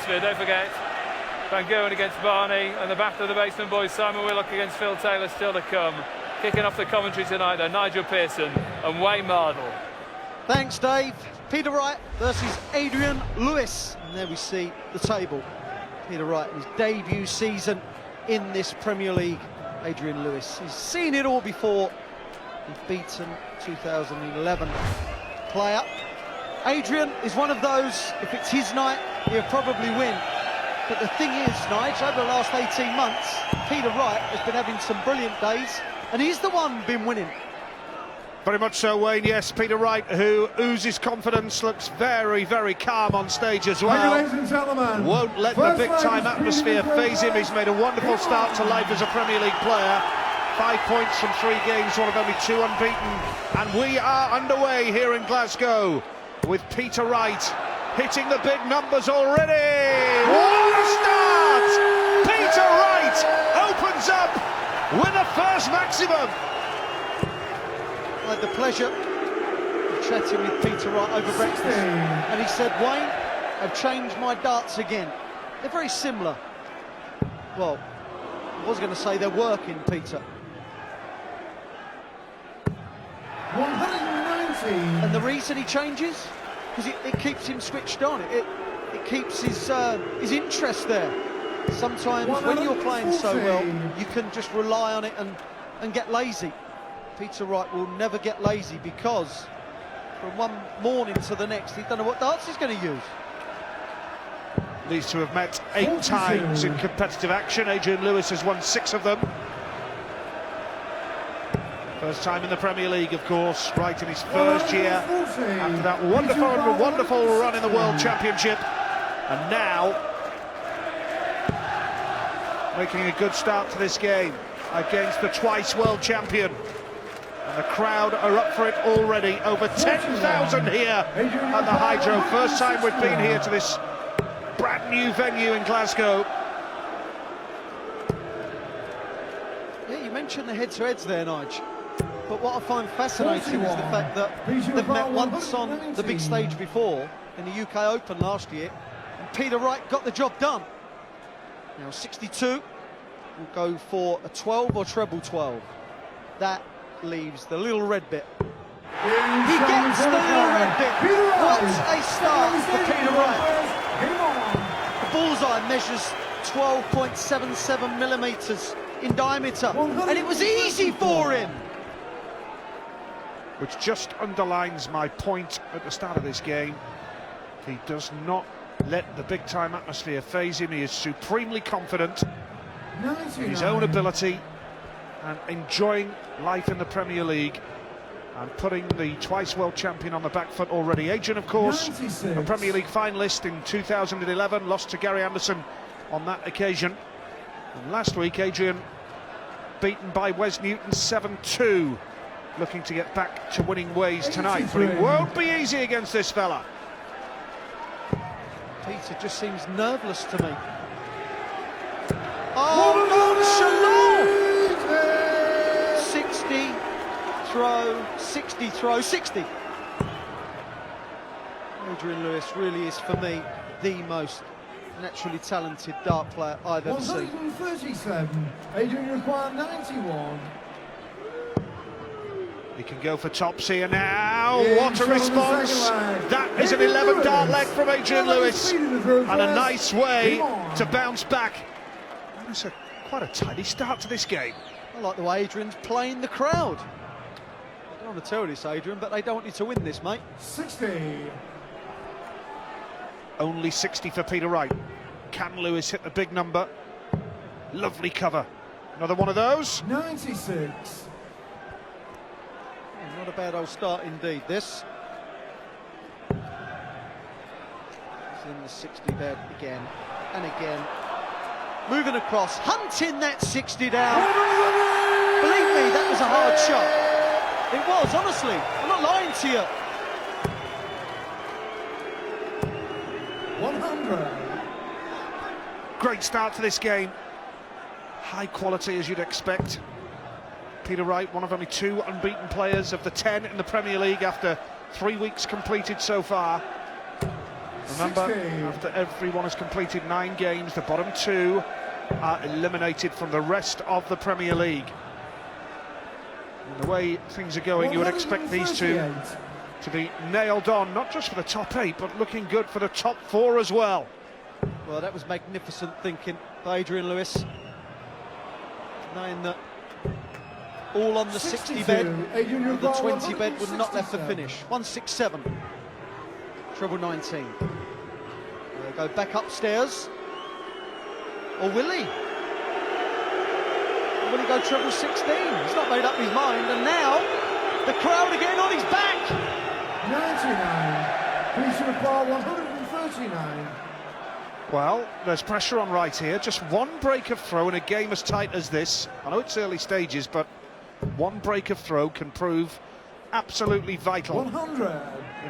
atmosphere, don't forget. Van Gogh against Barney, and the Battle of the Basement Boys, Simon Willock against Phil Taylor still to come. Kicking off the commentary tonight, though, Nigel Pearson and Wayne Mardle. Thanks, Dave. Peter Wright versus Adrian Lewis. And there we see the table. Peter Wright in his debut season in this Premier League. Adrian Lewis, he's seen it all before. He's beaten 2011 player. Adrian is one of those, if it's his night, he'll probably win. But the thing is, Nigel, over the last 18 months, Peter Wright has been having some brilliant days, and he's the one been winning. Very much so, Wayne. Yes, Peter Wright, who oozes confidence, looks very, very calm on stage as well. Ladies and gentlemen, won't let the big-time atmosphere faze him. He's made a wonderful start to life as a Premier League player. 5 points from 3 games, one of only 2 unbeaten. And we are underway here in Glasgow with Peter Wright hitting the big numbers already. What a start! Peter Wright opens up with a first maximum. I had the pleasure of chatting with Peter Wright over breakfast, and he said, Wayne, I've changed my darts again. They're very similar. Well, I was going to say they're working, Peter. 190. And the reason he changes? Because it keeps him switched on. It keeps his interest there. Sometimes when you're playing so well, you can just rely on it and get lazy. Peter Wright will never get lazy, because from one morning to the next, he don't know what darts he's going to use. These two have met 8 times in competitive action. Adrian Lewis has won 6 of them. First time in the Premier League, of course, right in his first year after that wonderful run in the World Championship. And now making a good start to this game against the twice world champion. And the crowd are up for it already. Over 10,000 here at the Hydro. First time we've been here to this brand new venue in Glasgow. Yeah, you mentioned the head-to-heads there, Nigel. But what I find fascinating is the fact that they've met once on the big stage before, in the UK Open last year, and Peter Wright got the job done. Now 62 will go for a 12 or treble 12. That leaves the little red bit. He gets the little red bit. What a start for Peter Wright. The bullseye measures 12.77 millimetres in diameter, and it was easy for him. Which just underlines my point at the start of this game. He does not let the big-time atmosphere faze him. He is supremely confident in his own ability and enjoying life in the Premier League and putting the twice world champion on the back foot already. Adrian, of course, 96. A Premier League finalist in 2011, lost to Gary Anderson on that occasion. And last week, Adrian beaten by Wes Newton 7-2. Looking to get back to winning ways tonight, but it won't be easy against this fella. Peter just seems nerveless to me. Oh, nonchalant! 60, throw, 60, throw, 60. Adrian Lewis really is, for me, the most naturally talented dart player I've ever seen. 137, Adrian required 91. He can go for tops here now. What a response. That is an 11 dart leg from Adrian Lewis, and a nice way to bounce back. And that's quite a tidy start to this game. I like the way Adrian's playing the crowd. I don't want to tell this, Adrian, but they don't want you to win this, mate. 60. Only 60 for Peter Wright. Can Lewis hit the big number? Lovely cover. Another one of those. 96. Not a bad old start indeed, this. He's in the 60 bed again and again. Moving across, hunting that 60 down. Believe me, that was a hard shot. It was, honestly. I'm not lying to you. 100. Great start to this game. High quality, as you'd expect. Peter Wright, one of only 2 unbeaten players of the 10 in the Premier League after 3 weeks completed so far. Remember, 16. after everyone has completed 9 games, the bottom 2 are eliminated from the rest of the Premier League. And the way things are going, you would expect these two 138. to be nailed on, not just for the top 8, but looking good for the top 4 as well. Well, that was magnificent thinking by Adrian Lewis, knowing that all on the 60 bed Adrian, and the you've got 20 bed would not left to 167. finish. 167, treble 19. They'll go back upstairs, or will he? Or will he go treble 16? He's not made up his mind, and now the crowd are getting on his back. 99. Please require 139. Well, there's pressure on Wright here. Just one break of throw in a game as tight as this. I know it's early stages, but one break of throw can prove absolutely vital 100.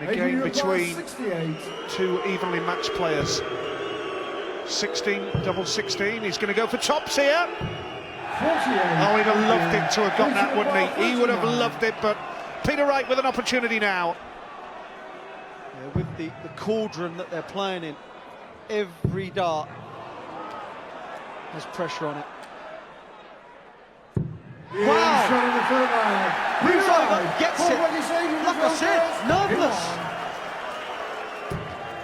in a game between 68. 2 evenly matched players. 16, double 16. He's going to go for tops here. 48. Oh, he'd have loved it to have got that, wouldn't he? He would have loved it, but Peter Wright with an opportunity now. Yeah, with the cauldron that they're playing in, every dart has pressure on it. Wow! Moves over, gets it. Like I said, nervous.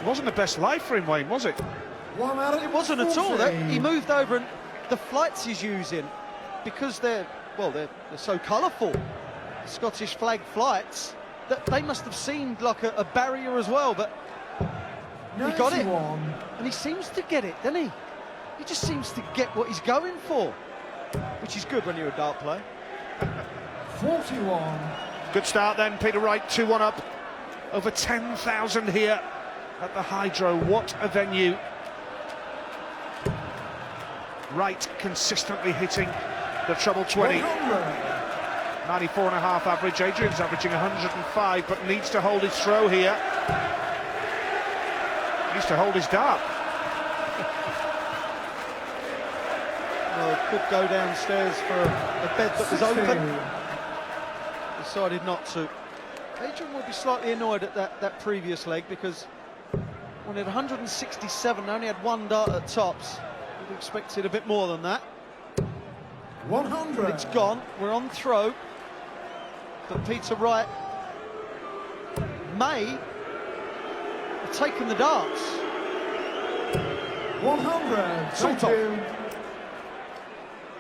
It wasn't the best life for him, Wayne, was it? It wasn't at all. He moved over, and the flights he's using, because they're so colourful, Scottish flag flights, that they must have seemed like a barrier as well, but he got it, and he seems to get it, doesn't he? He just seems to get what he's going for, which is good when you're a dart player. 41. Good start then, Peter Wright, 2-1 up. Over 10,000 here at the Hydro. What a venue. Wright consistently hitting the treble 20. 94.5 average. Adrian's averaging 105, but needs to hold his throw here. Needs to hold his dart. Well, could go downstairs for a bed that was open. Decided not to. Adrian will be slightly annoyed at that previous leg, because when he had 167, only had 1 dart at tops. Would have expected a bit more than that. 100. But it's gone. We're on throw. But Peter Wright may have taken the darts. 100. Sort Thank of. you.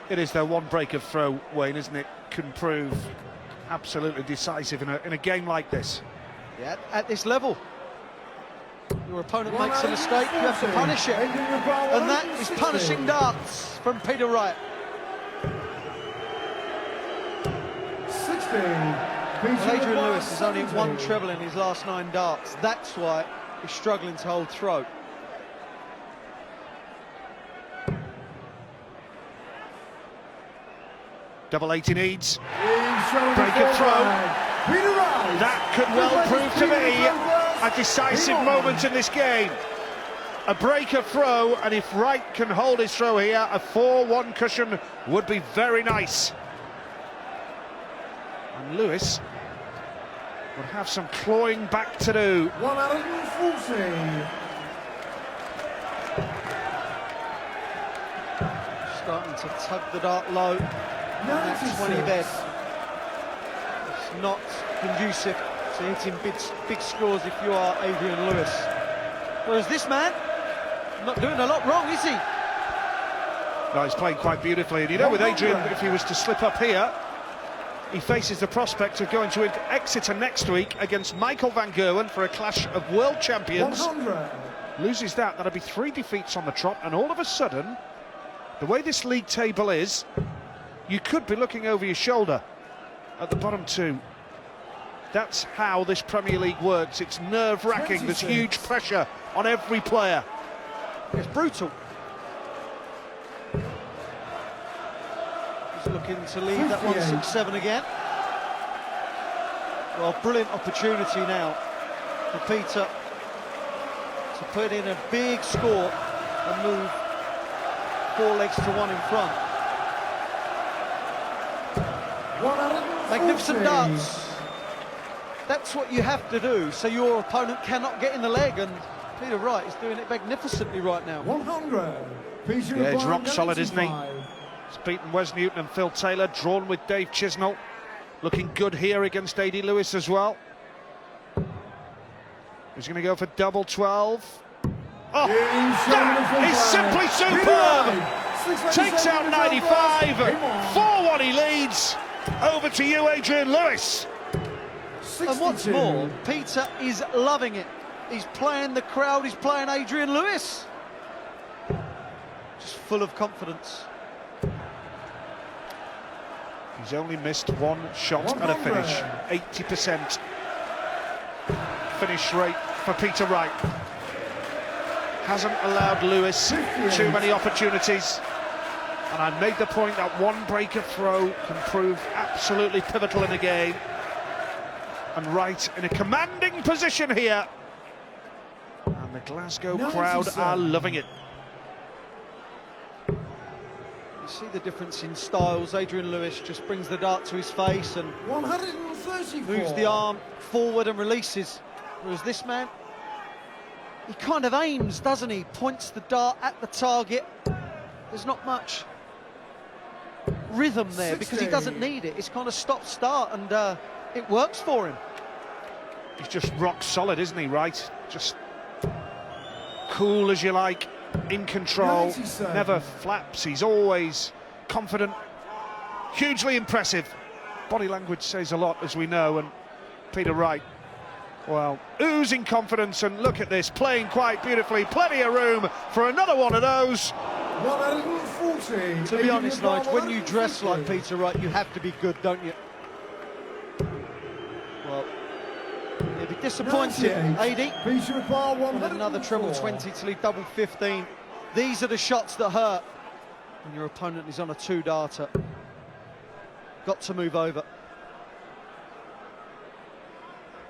It is their one break of throw, Wayne, isn't it? Can prove absolutely decisive in a game like this. Yeah, at this level. Your opponent makes a mistake, you have to punish it. And that is punishing darts from Peter Wright. 60. Well, Adrian Lewis has only 1 treble in his last 9 darts. That's why he's struggling to hold throw. Double 80 needs. Break of throw. Peter Wright. That could well prove to be a decisive moment in this game. A break of throw, and if Wright can hold his throw here, a 4-1 cushion would be very nice. And Lewis would have some clawing back to do. 140. Starting to tug the dart low on that 20 bed. It's not conducive to hitting big scores if you are Adrian Lewis. Whereas this man, not doing a lot wrong, is he? No, he's playing quite beautifully. And you know, with Adrian, if he was to slip up here, he faces the prospect of going to Exeter next week against Michael van Gerwen for a clash of world champions. 100. Loses that, that'll be 3 defeats on the trot, and all of a sudden, the way this league table is, you could be looking over your shoulder at the bottom 2. That's how this Premier League works. It's nerve-wracking. There's huge pressure on every player. It's brutal. He's looking to leave that 167 again. Well, brilliant opportunity now for Peter to put in a big score and move 4 legs to 1 in front. 140. Magnificent darts. That's what you have to do, so your opponent cannot get in the leg, and Peter Wright is doing it magnificently right now. 100. Peter Yeah, he's Wright, rock solid, isn't he? 95. He's beaten Wes Newton and Phil Taylor, drawn with Dave Chisnell. Looking good here against A.D. Lewis as well. He's going to go for double 12. Oh, that is simply superb! Takes out 95. 4-1 he leads. Over to you, Adrian Lewis. 62. And what's more, Peter is loving it. He's playing the crowd, he's playing Adrian Lewis. Just full of confidence. He's only missed one shot at a finish. 80% finish rate for Peter Wright. Hasn't allowed Lewis too many opportunities. And I made the point that one breaker throw can prove absolutely pivotal in a game. And Wright in a commanding position here. And the Glasgow crowd are loving it. You see the difference in styles. Adrian Lewis just brings the dart to his face and 134. moves the arm forward and releases. Whereas this man, he kind of aims, doesn't he? Points the dart at the target. There's not much rhythm there because he doesn't need it. It's kind of stop-start and it works for him. He's just rock solid, isn't he, Wright? Just cool as you like, in control, 97. never flaps. He's always confident, hugely impressive. Body language says a lot, as we know, and Peter Wright, well, oozing confidence, and look at this, playing quite beautifully, plenty of room for another one of those. 140. To be honest, Nigel, when you dress like Peter Wright, you have to be good, don't you? Well, he'll be disappointed, 98. AD. Peter Wright, With another treble 20 till he double 15. These are the shots that hurt when your opponent is on a two-darter. Got to move over.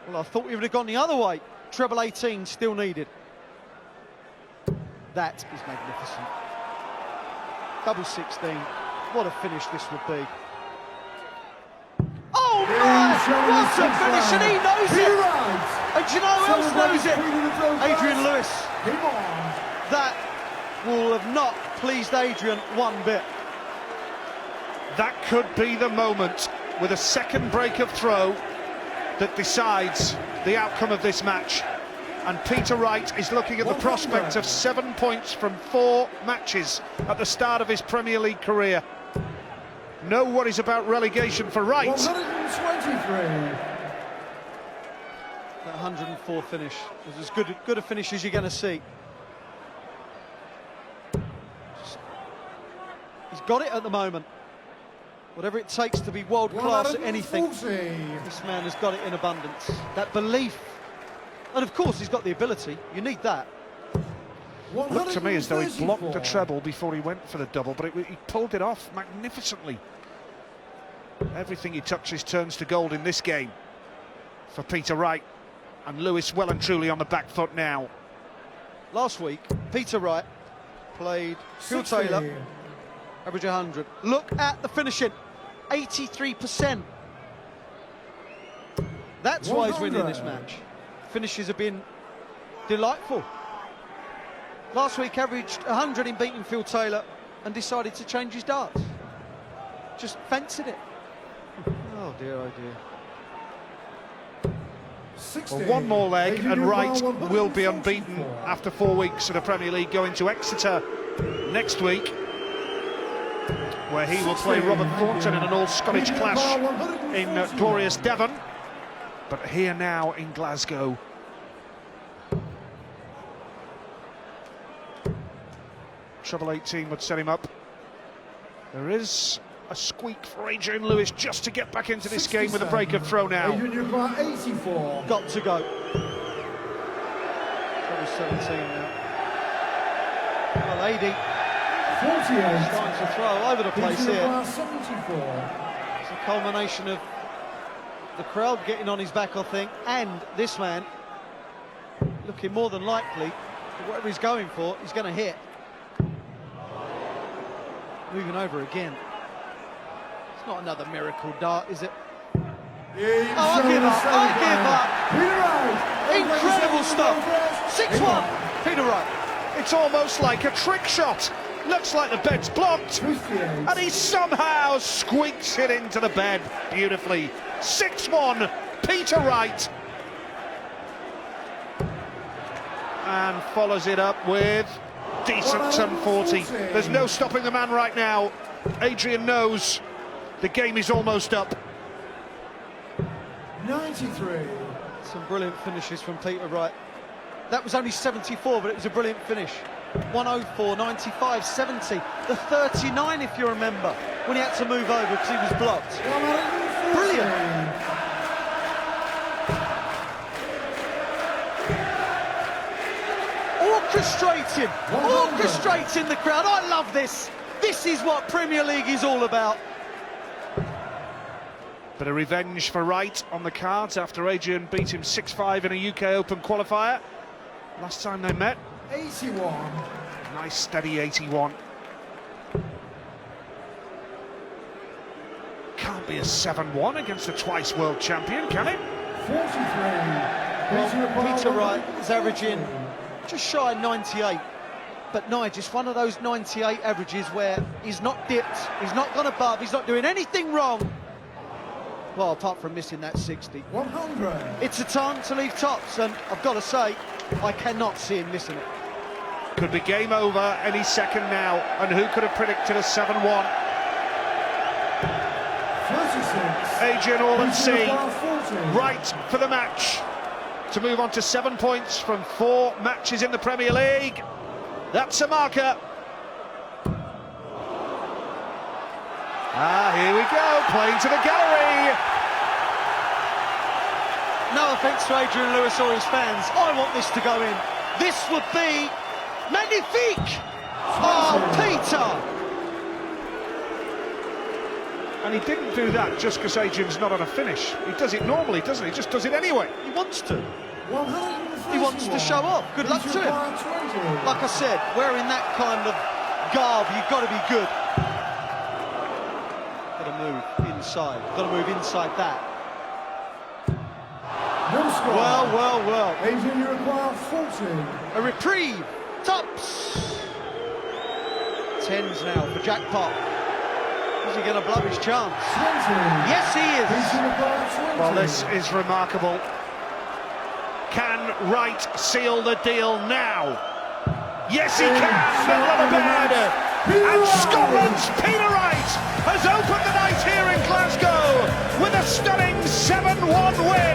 Well, I thought we would have gone the other way. Treble 18 still needed. That is magnificent. Double 16. What a finish this would be. Oh my! What a finish, and he knows it! And do you know who else knows it? Adrian Lewis. That will have not pleased Adrian one bit. That could be the moment with a second break of throw that decides the outcome of this match. And Peter Wright is looking at the prospect of 7 points from 4 matches at the start of his Premier League career. No worries about relegation for Wright. 123. That 104 finish was as good a finish as you're going to see. He's got it at the moment. Whatever it takes to be world class at anything, this man has got it in abundance. That belief, and of course he's got the ability. You need that. Looked to me as though he blocked the treble before he went for the double, but he pulled it off magnificently. Everything he touches turns to gold in this game for Peter Wright, and Lewis well and truly on the back foot now. Last week, Peter Wright played Phil Taylor, average 100. Look at the finishing, 83%. That's why he's winning this match. Finishes have been delightful. Last week averaged 100 in beating Phil Taylor and decided to change his darts. Just fancied it. Oh dear, oh dear. Well, one more leg and Wright will be unbeaten after 4 weeks of the Premier League, going to Exeter next week, where he will play Robert Thornton in an all-Scottish clash in glorious Devon. But here now in Glasgow. Treble 18 would set him up. There is a squeak for Adrian Lewis just to get back into this game with a break of throw now. Adrian Wright, 84. Got to go. Treble 17 now. Well, 80. 48. Starting to throw over the place Adrian here. Wright, 74. It's a culmination of the crowd getting on his back, I think, and this man looking more than likely that whatever he's going for, he's going to hit. Moving over again. It's not another miracle dart, is it? Yeah, Oh, I give up. I give up. Peter Wright. Incredible stuff. 6-1, Peter Wright. It's almost like a trick shot. Looks like the bed's blocked, 58. and he somehow squeaks it into the bed beautifully. 6-1, Peter Wright. And follows it up with decent 740. There's no stopping the man right now. Adrian knows the game is almost up. 93. Some brilliant finishes from Peter Wright. That was only 74, but it was a brilliant finish. 104, 95, 70, the 39, if you remember, when he had to move over because he was blocked. 140. Brilliant. Orchestrating the crowd. I love this. This is what Premier League is all about. Bit of revenge for Wright on the cards after Adrian beat him 6-5 in a UK Open qualifier last time they met. 81. Nice steady 81. Can't be a 7-1 against a twice world champion, can it? 43. Well, Peter Wright is averaging just shy of 98. But Nige, it's one of those 98 averages where he's not dipped, he's not gone above, he's not doing anything wrong. Well, apart from missing that 60. 100. It's a time to leave tops, and I've got to say, I cannot see him missing it. Could be game over any second now, and who could have predicted a 7-1? 36. Adrian all at sea, 40. Wright for the match, to move on to 7 points from 4 matches in the Premier League. That's a marker. Here we go, playing to the gallery. No offence to Adrian Lewis or his fans, I want this to go in. This would be magnifique! Oh, Peter! And he didn't do that just because Adrian's not on a finish. He does it normally, doesn't he? He just does it anyway. He wants to. 131. He wants to show off. Good luck to him. 20. Like I said, wearing that kind of garb, you've got to be good. Got to move inside. Got to move inside that. No score. Well. Adrian, you require 40. A reprieve. Tops. 10s now for Jackpot. Is he going to blow his chance? 20. Yes, he is. Adrian require 20. Well, this is remarkable. Can Wright seal the deal now? Yes, he can. Middle of the bed. And Scotland's Peter Wright has opened the night here in Glasgow with a stunning 7-1 win.